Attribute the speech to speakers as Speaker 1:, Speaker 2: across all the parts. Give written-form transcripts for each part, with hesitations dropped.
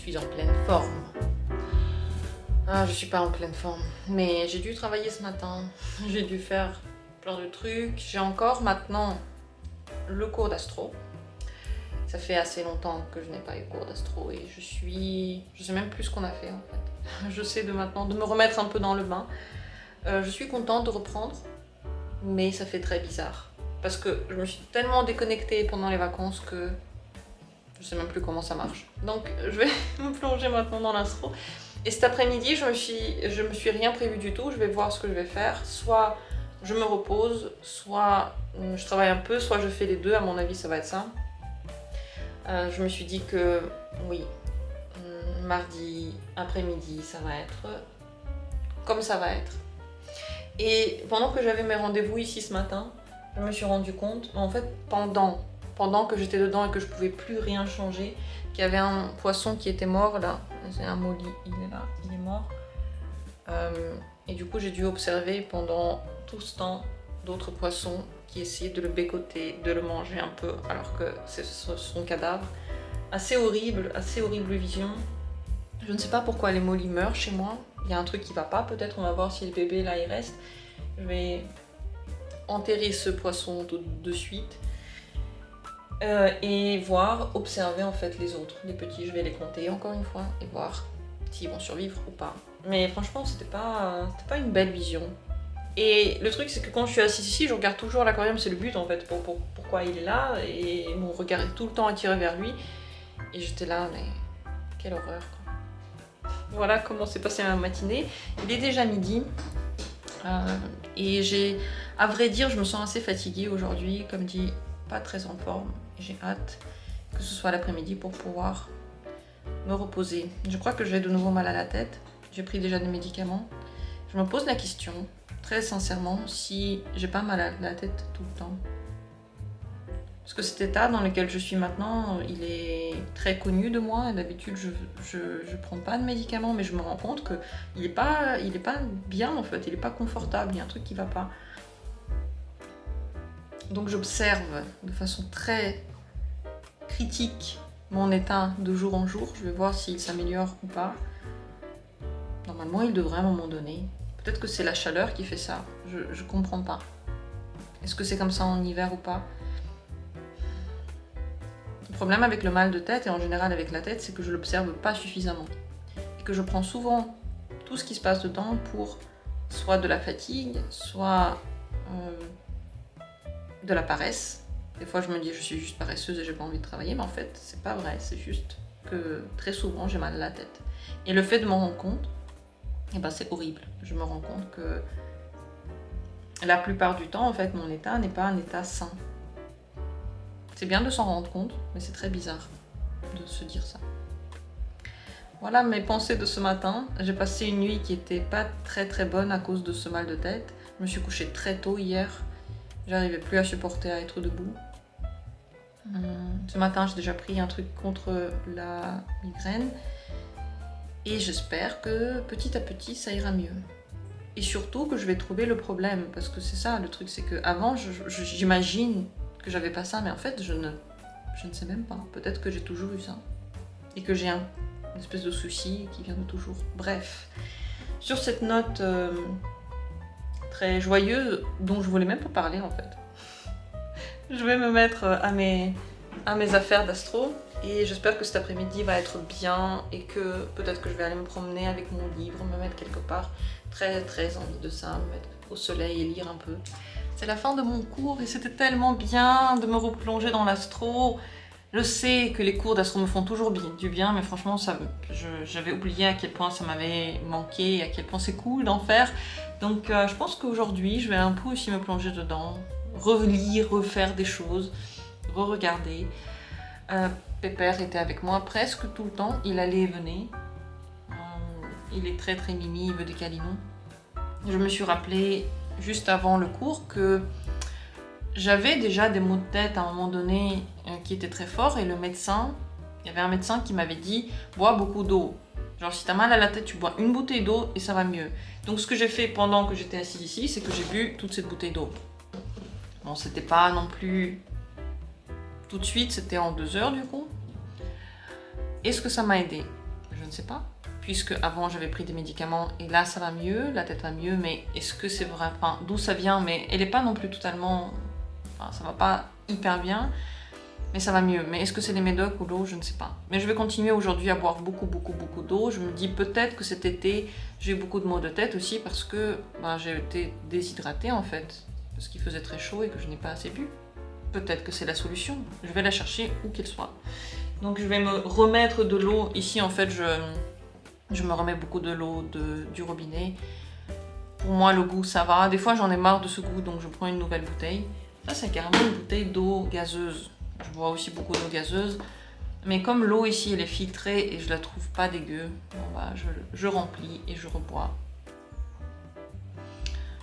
Speaker 1: suis en pleine forme. Ah, je suis pas en pleine forme, mais j'ai dû travailler ce matin, j'ai dû faire plein de trucs. J'ai encore maintenant le cours d'astro. Ça fait assez longtemps que je n'ai pas eu cours d'astro et je sais même plus ce qu'on a fait en fait. J'essaie de maintenant de me remettre un peu dans le bain. Je suis contente de reprendre, mais ça fait très bizarre. Parce que je me suis tellement déconnectée pendant les vacances que je sais même plus comment ça marche. Donc je vais me plonger maintenant dans l'astro. Et cet après-midi, je me suis rien prévu du tout. Je vais voir ce que je vais faire. Soit je me repose, soit je travaille un peu, soit je fais les deux. À mon avis, ça va être ça. Je me suis dit que oui, mardi après-midi, ça va être comme ça va être. Et pendant que j'avais mes rendez-vous ici ce matin, je me suis rendu compte, en fait, pendant que j'étais dedans et que je pouvais plus rien changer, qu'il y avait un poisson qui était mort là. C'est un molly, il est là, il est mort. Et du coup, j'ai dû observer pendant tout ce temps d'autres poissons qui essayaient de le bécoter, de le manger un peu, alors que c'est son cadavre. Assez horrible vision. Je ne sais pas pourquoi les mollys meurent chez moi. Il y a un truc qui va pas, peut-être on va voir si le bébé là il reste. Je vais enterrer ce poisson tout de suite. Et voir, observer en fait les autres, les petits, je vais les compter encore une fois et voir s'ils vont survivre ou pas. Mais franchement, c'était pas une belle vision. Et le truc, c'est que quand je suis assise ici, je regarde toujours l'aquarium, c'est le but en fait, pourquoi il est là, et mon regard est tout le temps attiré vers lui. Et j'étais là, mais quelle horreur quoi. Voilà comment s'est passée ma matinée. Il est déjà midi. Et à vrai dire, je me sens assez fatiguée aujourd'hui, comme dit, pas très en forme. J'ai hâte que ce soit l'après-midi pour pouvoir me reposer. Je crois que j'ai de nouveau mal à la tête. J'ai pris déjà des médicaments. Je me pose la question, très sincèrement, si j'ai pas mal à la tête tout le temps. Parce que cet état dans lequel je suis maintenant, il est très connu de moi. D'habitude, je prends pas de médicaments, mais je me rends compte que il est pas bien en fait. Il est pas confortable. Il y a un truc qui va pas. Donc j'observe de façon très critique mon état de jour en jour. Je vais voir s'il s'améliore ou pas. Normalement, il devrait à un moment donné. Peut-être que c'est la chaleur qui fait ça. Je comprends pas. Est-ce que c'est comme ça en hiver ou pas? Le problème avec le mal de tête et en général avec la tête, c'est que je l'observe pas suffisamment. Et que je prends souvent tout ce qui se passe dedans pour soit de la fatigue, soit de la paresse. Des fois je me dis je suis juste paresseuse et j'ai pas envie de travailler, mais en fait c'est pas vrai, c'est juste que très souvent j'ai mal à la tête. Et le fait de m'en rendre compte, eh ben, c'est horrible. Je me rends compte que la plupart du temps en fait mon état n'est pas un état sain. C'est bien de s'en rendre compte, mais c'est très bizarre de se dire ça. Voilà mes pensées de ce matin. J'ai passé une nuit qui était pas très très bonne à cause de ce mal de tête. Je me suis couchée très tôt hier. J'arrivais plus à supporter à être debout. Ce matin, j'ai déjà pris un truc contre la migraine. Et j'espère que petit à petit, ça ira mieux. Et surtout que je vais trouver le problème. Parce que c'est ça le truc, c'est qu'avant, j'imagine que j'avais pas ça. Mais en fait, je ne sais même pas. Peut-être que j'ai toujours eu ça. Et que j'ai une espèce de souci qui vient de toujours. Bref. Sur cette note très joyeuse, dont je voulais même pas parler en fait. Je vais me mettre à mes affaires d'astro et j'espère que cet après-midi va être bien et que peut-être que je vais aller me promener avec mon livre, me mettre quelque part. Très très envie de ça, me mettre au soleil et lire un peu. C'est la fin de mon cours et c'était tellement bien de me replonger dans l'astro. Je sais que les cours d'astro me font toujours du bien, mais franchement, j'avais oublié à quel point ça m'avait manqué et à quel point c'est cool d'en faire. Donc je pense qu'aujourd'hui, je vais un peu aussi me plonger dedans, relire, refaire des choses, re-regarder. Pépère était avec moi presque tout le temps, il allait et venait. Il est très très mimi, il veut des câlinons. Je me suis rappelé juste avant le cours que j'avais déjà des maux de tête à un moment donné qui étaient très forts et il y avait un médecin qui m'avait dit « bois beaucoup d'eau ». Genre si t'as mal à la tête, tu bois une bouteille d'eau et ça va mieux. Donc ce que j'ai fait pendant que j'étais assise ici, c'est que j'ai bu toute cette bouteille d'eau. Bon, c'était pas non plus tout de suite, c'était en 2 heures du coup. Est-ce que ça m'a aidé? sais pas. Puisque avant j'avais pris des médicaments et là ça va mieux, la tête va mieux, mais est-ce que c'est vrai? Enfin, d'où ça vient? Mais elle est pas non plus totalement... Enfin, ça va pas hyper bien, mais ça va mieux. Mais est-ce que c'est les médocs ou l'eau? Je ne sais pas. Mais je vais continuer aujourd'hui à boire beaucoup d'eau. Je me dis peut-être que cet été, j'ai eu beaucoup de maux de tête aussi parce que j'ai été déshydratée en fait. Parce qu'il faisait très chaud et que je n'ai pas assez bu. Peut-être que c'est la solution. Je vais la chercher où qu'elle soit. Donc je vais me remettre de l'eau. Ici en fait, je me remets beaucoup de l'eau du robinet. Pour moi, le goût, ça va. Des fois, j'en ai marre de ce goût, donc je prends une nouvelle bouteille. Ça, c'est carrément une bouteille d'eau gazeuse. Je bois aussi beaucoup d'eau gazeuse. Mais comme l'eau ici, elle est filtrée et je la trouve pas dégueu, je remplis et je rebois.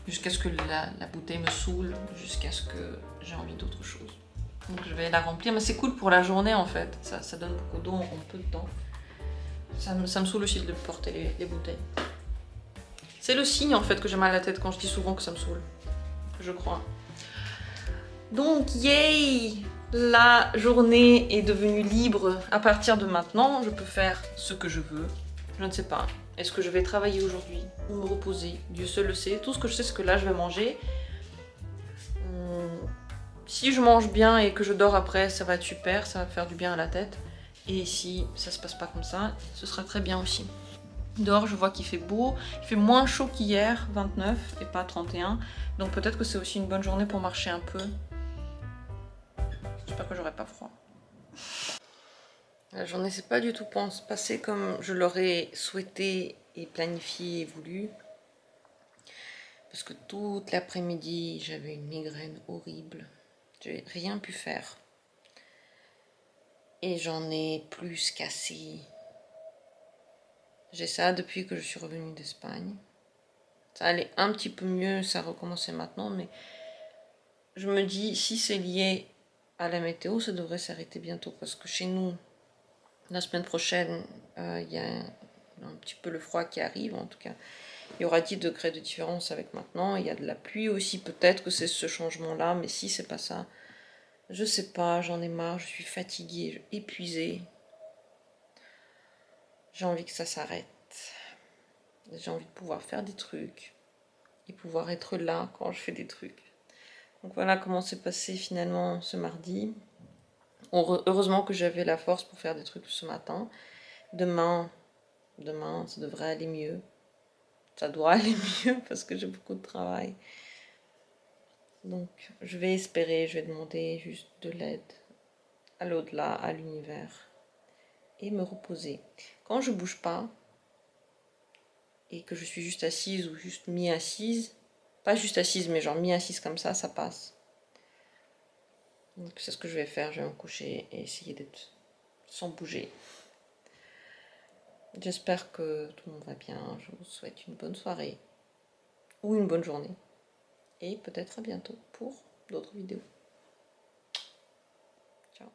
Speaker 1: Jusqu'à ce que la bouteille me saoule, jusqu'à ce que j'ai envie d'autre chose. Donc je vais la remplir. Mais c'est cool pour la journée, en fait. Ça donne beaucoup d'eau en peu de temps. Ça me saoule aussi de porter les bouteilles. C'est le signe en fait que j'ai mal à la tête quand je dis souvent que ça me saoule. Je crois. Donc, yay! La journée est devenue libre. À partir de maintenant, je peux faire ce que je veux. Je ne sais pas. Est-ce que je vais travailler aujourd'hui ou me reposer? Dieu seul le sait. Tout ce que je sais, c'est que là, je vais manger. Si je mange bien et que je dors après, ça va être super. Ça va faire du bien à la tête. Et si ça se passe pas comme ça, ce sera très bien aussi. Dehors, je vois qu'il fait beau. Il fait moins chaud qu'hier, 29 et pas 31. Donc peut-être que c'est aussi une bonne journée pour marcher un peu. J'espère que j'aurai pas froid. La journée s'est pas du tout passée comme je l'aurais souhaité et planifié et voulu. Parce que toute l'après-midi, j'avais une migraine horrible. J'ai rien pu faire. Et j'en ai plus qu'assez. J'ai ça depuis que je suis revenue d'Espagne. Ça allait un petit peu mieux, ça a recommencé maintenant, mais je me dis, si c'est lié à la météo, ça devrait s'arrêter bientôt. Parce que chez nous, la semaine prochaine, il y a un petit peu le froid qui arrive, en tout cas. Il y aura 10 degrés de différence avec maintenant. Il y a de la pluie aussi, peut-être que c'est ce changement-là, mais si c'est pas ça, je sais pas, j'en ai marre, je suis fatiguée, épuisée. J'ai envie que ça s'arrête. J'ai envie de pouvoir faire des trucs et pouvoir être là quand je fais des trucs. Donc voilà comment s'est passé finalement ce mardi. Heureusement que j'avais la force pour faire des trucs ce matin. Demain, ça devrait aller mieux. Ça doit aller mieux parce que j'ai beaucoup de travail. Donc je vais espérer, je vais demander juste de l'aide à l'au-delà, à l'univers. Et me reposer. Quand je bouge pas, et que je suis juste assise ou juste mi-assise, pas juste assise mais genre mi-assise comme ça passe. Donc c'est ce que je vais faire, je vais me coucher et essayer d'être sans bouger. J'espère que tout le monde va bien, je vous souhaite une bonne soirée ou une bonne journée et peut-être à bientôt pour d'autres vidéos. Ciao.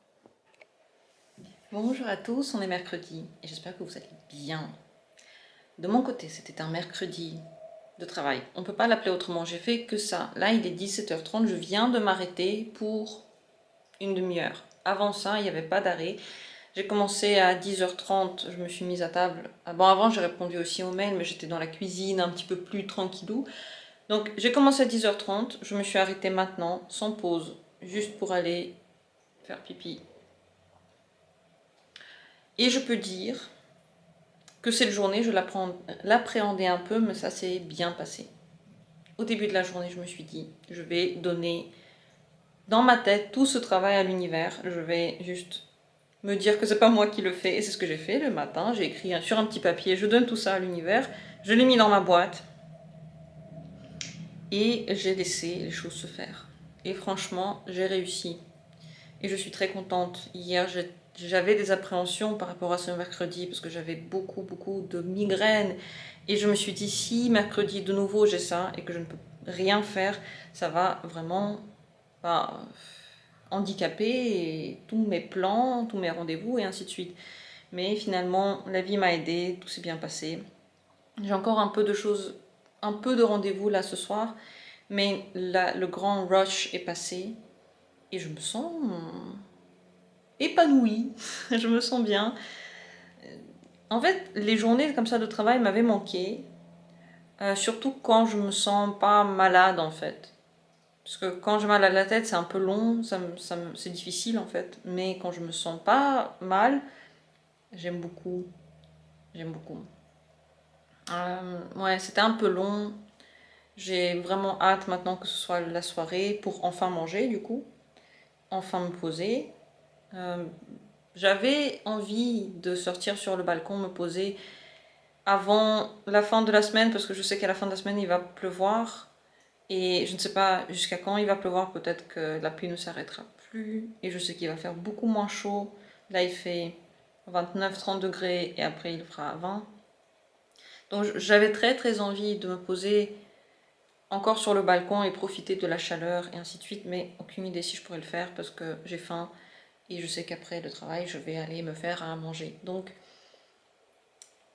Speaker 1: Bonjour à tous, on est mercredi et j'espère que vous allez bien. De mon côté, c'était un mercredi de travail. On ne peut pas l'appeler autrement, j'ai fait que ça. Là, il est 17h30, je viens de m'arrêter pour une demi-heure. Avant ça, il n'y avait pas d'arrêt. J'ai commencé à 10h30, je me suis mise à table. Bon, avant, j'ai répondu aussi aux mails, mais j'étais dans la cuisine, un petit peu plus tranquillou. Donc, j'ai commencé à 10h30, je me suis arrêtée maintenant, sans pause, juste pour aller faire pipi. Et je peux dire que cette journée, je l'appréhendais un peu, mais ça s'est bien passé. Au début de la journée, je me suis dit, je vais donner dans ma tête tout ce travail à l'univers. Je vais juste me dire que c'est pas moi qui le fais. Et c'est ce que j'ai fait le matin. J'ai écrit sur un petit papier, je donne tout ça à l'univers. Je l'ai mis dans ma boîte. Et j'ai laissé les choses se faire. Et franchement, j'ai réussi. Et je suis très contente. Hier, j'avais des appréhensions par rapport à ce mercredi parce que j'avais beaucoup de migraines. Et je me suis dit, si mercredi de nouveau j'ai ça et que je ne peux rien faire, ça va vraiment handicaper tous mes plans, tous mes rendez-vous et ainsi de suite. Mais finalement, la vie m'a aidée, tout s'est bien passé. J'ai encore un peu de choses, un peu de rendez-vous là ce soir, mais le grand rush est passé et je me sens épanouie, je me sens bien. En fait, les journées comme ça de travail m'avaient manqué, surtout quand je me sens pas malade en fait. Parce que quand j'ai mal à la tête, c'est un peu long, c'est difficile en fait. Mais quand je me sens pas mal, j'aime beaucoup. J'aime beaucoup. Ouais, c'était un peu long. J'ai vraiment hâte maintenant que ce soit la soirée pour enfin manger du coup. Enfin me poser. Euh, J'avais envie de sortir sur le balcon, me poser avant la fin de la semaine parce que je sais qu'à la fin de la semaine il va pleuvoir. Et je ne sais pas jusqu'à quand il va pleuvoir, peut-être que la pluie ne s'arrêtera plus. Et je sais qu'il va faire beaucoup moins chaud. Là, il fait 29-30 degrés et après il fera 20. Donc j'avais très envie de me poser encore sur le balcon et profiter de la chaleur et ainsi de suite. Mais aucune idée si je pourrais le faire parce que j'ai faim. Et je sais qu'après le travail, je vais aller me faire à manger. Donc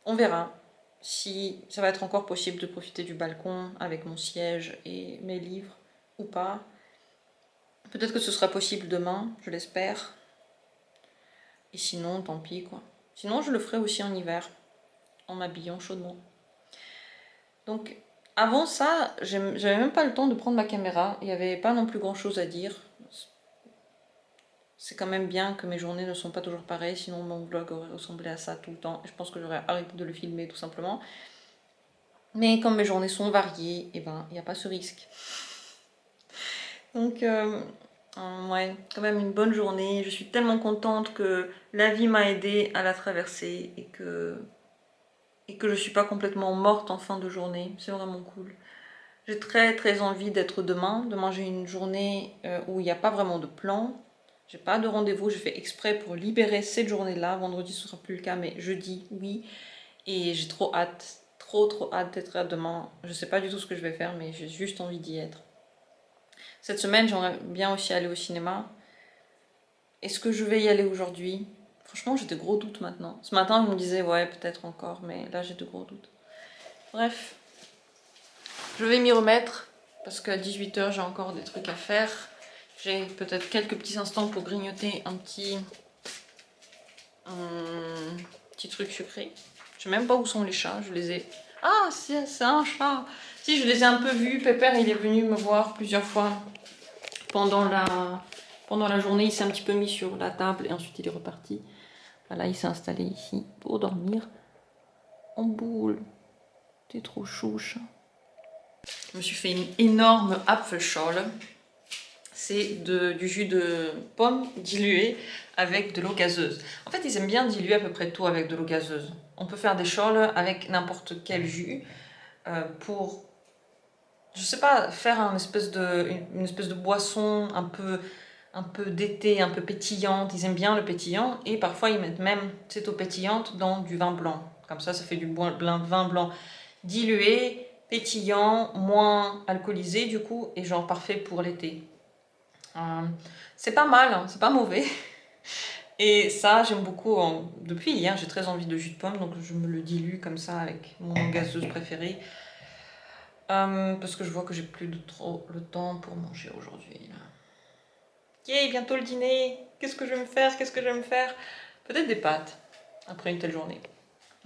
Speaker 1: on verra si ça va être encore possible de profiter du balcon avec mon siège et mes livres ou pas. Peut-être que ce sera possible demain, je l'espère. Et sinon, tant pis quoi. Sinon, je le ferai aussi en hiver, en m'habillant chaudement. Donc, avant ça, j'avais même pas le temps de prendre ma caméra. Il n'y avait pas non plus grand chose à dire. C'est quand même bien que mes journées ne sont pas toujours pareilles, sinon mon vlog aurait ressemblé à ça tout le temps. Je pense que j'aurais arrêté de le filmer tout simplement. Mais comme mes journées sont variées, et ben, il n'y a pas ce risque. Donc, ouais, quand même une bonne journée. Je suis tellement contente que la vie m'a aidée à la traverser et que je suis pas complètement morte en fin de journée. C'est vraiment cool. J'ai très envie d'être demain. Demain, j'ai une journée où il n'y a pas vraiment de plan. J'ai pas de rendez-vous. J'ai fait exprès pour libérer cette journée-là. Vendredi, ce sera plus le cas, mais jeudi, oui. Et j'ai trop hâte. Trop hâte d'être là demain. Je sais pas du tout ce que je vais faire, mais j'ai juste envie d'y être. Cette semaine, j'aimerais bien aussi aller au cinéma. Est-ce que je vais y aller aujourd'hui? Franchement, j'ai de gros doutes maintenant. Ce matin, je me disais, ouais, peut-être encore, mais là, j'ai de gros doutes. Bref, je vais m'y remettre, parce qu'à 18h, j'ai encore des trucs à faire. J'ai peut-être quelques petits instants pour grignoter un petit truc sucré. Je sais même pas où sont les chats, je les ai... Ah, c'est un chat! Si, je les ai un peu vus. Pépère, il est venu me voir plusieurs fois pendant la journée. Il s'est un petit peu mis sur la table et ensuite il est reparti. Voilà, il s'est installé ici pour dormir en boule. T'es trop chouche. Je me suis fait une énorme Apfelschorle. C'est du jus de pomme dilué avec de l'eau gazeuse. En fait, ils aiment bien diluer à peu près tout avec de l'eau gazeuse. On peut faire des schorles avec n'importe quel jus pour, je sais pas, faire une espèce de boisson un peu d'été, un peu pétillante. Ils aiment bien le pétillant et parfois ils mettent même cette eau pétillante dans du vin blanc. Comme ça fait du vin blanc dilué, pétillant, moins alcoolisé du coup et genre parfait pour l'été. C'est pas mal, hein, c'est pas mauvais. Et ça, j'aime beaucoup. Depuis hier, j'ai très envie de jus de pomme, donc je me le dilue comme ça avec mon eau gazeuse préférée. Parce que je vois que j'ai plus de trop le temps pour manger aujourd'hui. Yay, bientôt le dîner. Qu'est-ce que je vais me faire? Qu'est-ce que je vais me faire? Peut-être des pâtes après une telle journée.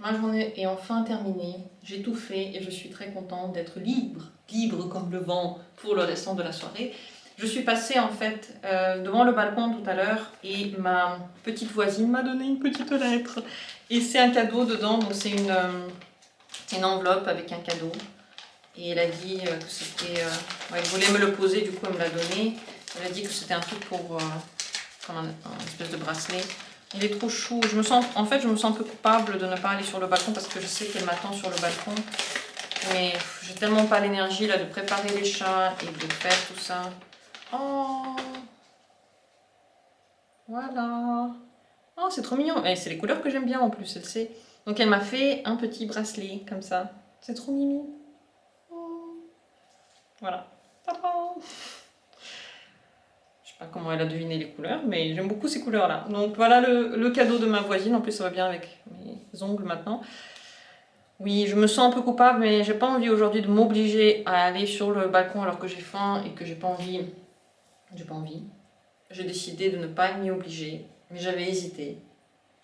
Speaker 1: Ma journée est enfin terminée. J'ai tout fait et je suis très contente d'être libre, libre comme le vent pour le restant de la soirée. Je suis passée en fait devant le balcon tout à l'heure et ma petite voisine m'a donné une petite lettre. Et c'est un cadeau dedans, donc c'est une enveloppe avec un cadeau. Et elle a dit que c'était... elle voulait me le poser, du coup elle me l'a donné. Elle a dit que c'était un truc pour... comme un espèce de bracelet. Il est trop chou. En fait, je me sens un peu coupable de ne pas aller sur le balcon parce que je sais qu'elle m'attend sur le balcon. Mais j'ai tellement pas l'énergie là de préparer les chats et de faire tout ça. Oh, voilà. Oh, c'est trop mignon. Et c'est les couleurs que j'aime bien en plus, elle sait. Donc elle m'a fait un petit bracelet comme ça. C'est trop mimi. Oh. Voilà. Tadam! Je sais pas comment elle a deviné les couleurs, mais j'aime beaucoup ces couleurs-là. Donc voilà le cadeau de ma voisine. En plus, ça va bien avec mes ongles maintenant. Oui, je me sens un peu coupable, mais j'ai pas envie aujourd'hui de m'obliger à aller sur le balcon alors que j'ai faim et que j'ai pas envie. J'ai pas envie. J'ai décidé de ne pas m'y obliger, mais j'avais hésité.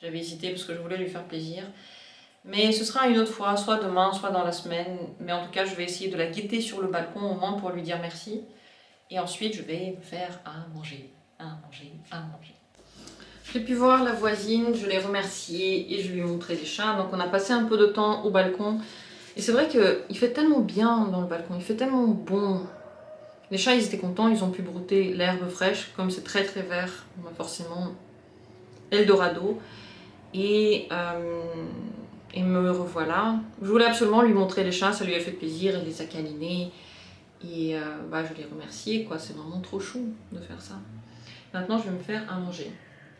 Speaker 1: J'avais hésité parce que je voulais lui faire plaisir. Mais ce sera une autre fois, soit demain, soit dans la semaine. Mais en tout cas, je vais essayer de la guetter sur le balcon au moins pour lui dire merci. Et ensuite, je vais me faire à manger, à manger, à manger. J'ai pu voir la voisine, je l'ai remerciée et je lui ai montré les chats. Donc on a passé un peu de temps au balcon. Et c'est vrai qu'il fait tellement bien dans le balcon, il fait tellement bon. Les chats, ils étaient contents, ils ont pu brouter l'herbe fraîche. Comme c'est très très vert, on a forcément Eldorado. Et me revoilà. Je voulais absolument lui montrer les chats, ça lui a fait plaisir, elle les a câlinés. Et je les remercie, quoi. C'est vraiment trop chou de faire ça. Maintenant, je vais me faire à manger.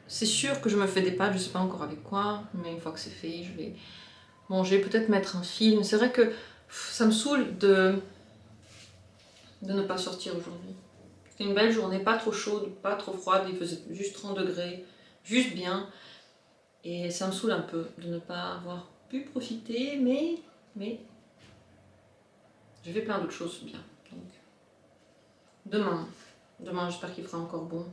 Speaker 1: C'est sûr que je me fais des pâtes, je sais pas encore avec quoi, mais une fois que c'est fait, je vais manger, peut-être mettre un film. C'est vrai que ça me saoule de ne pas sortir aujourd'hui. C'était une belle journée, pas trop chaude, pas trop froide, il faisait juste 30 degrés, juste bien. Et ça me saoule un peu de ne pas avoir pu profiter, mais j'ai fait plein d'autres choses bien. Donc, demain j'espère qu'il fera encore bon.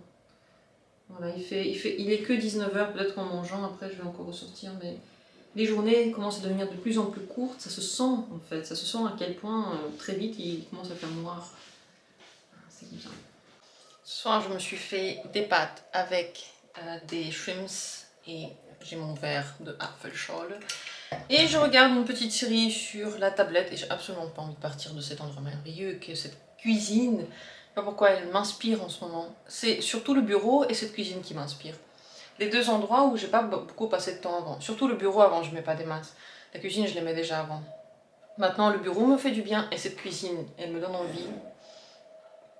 Speaker 1: Voilà, il est que 19h, peut-être qu'en mangeant, après je vais encore ressortir, mais les journées commencent à devenir de plus en plus courtes, ça se sent en fait, ça se sent à quel point très vite il commence à faire noir. C'est comme ça. Ce soir, je me suis fait des pâtes avec des shrimps et j'ai mon verre de Apfelschorle. Et je regarde une petite série sur la tablette et j'ai absolument pas envie de partir de cet endroit merveilleux que cette cuisine. Je sais pas pourquoi elle m'inspire en ce moment. C'est surtout le bureau et cette cuisine qui m'inspire. Les deux endroits où j'ai pas beaucoup passé de temps avant. Surtout le bureau avant, je mets pas des masses. La cuisine, je l'aimais déjà avant. Maintenant, le bureau me fait du bien et cette cuisine, elle me donne envie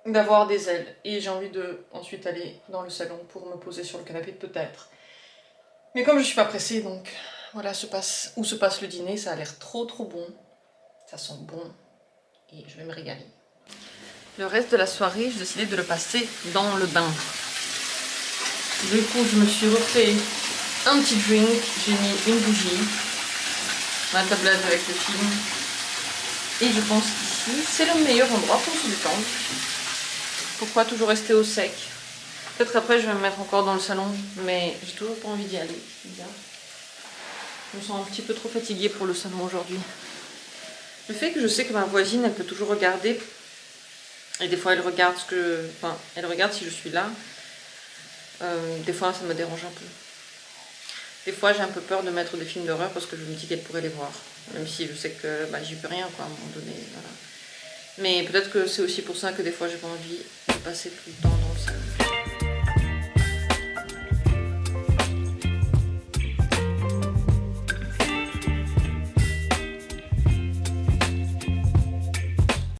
Speaker 1: d'avoir des ailes. Et j'ai envie de ensuite aller dans le salon pour me poser sur le canapé peut-être. Mais comme je suis pas pressée, donc voilà où se passe le dîner, ça a l'air trop bon. Ça sent bon et je vais me régaler. Le reste de la soirée, j'ai décidé de le passer dans le bain. Du coup, je me suis refait un petit drink, j'ai mis une bougie, ma tablette avec le film. Et je pense qu'ici, c'est le meilleur endroit pour se détendre. Pourquoi toujours rester au sec? Peut-être qu'après, je vais me mettre encore dans le salon, mais j'ai toujours pas envie d'y aller. C'est bizarre. Je me sens un petit peu trop fatiguée pour le salon aujourd'hui. Le fait que je sais que ma voisine, elle peut toujours regarder, et des fois elle regarde elle regarde si je suis là, des fois ça me dérange un peu. Des fois j'ai un peu peur de mettre des films d'horreur parce que je me dis qu'elle pourrait les voir, même si je sais que j'y peux rien quoi, à un moment donné. Voilà. Mais peut-être que c'est aussi pour ça que des fois j'ai pas envie de passer tout le temps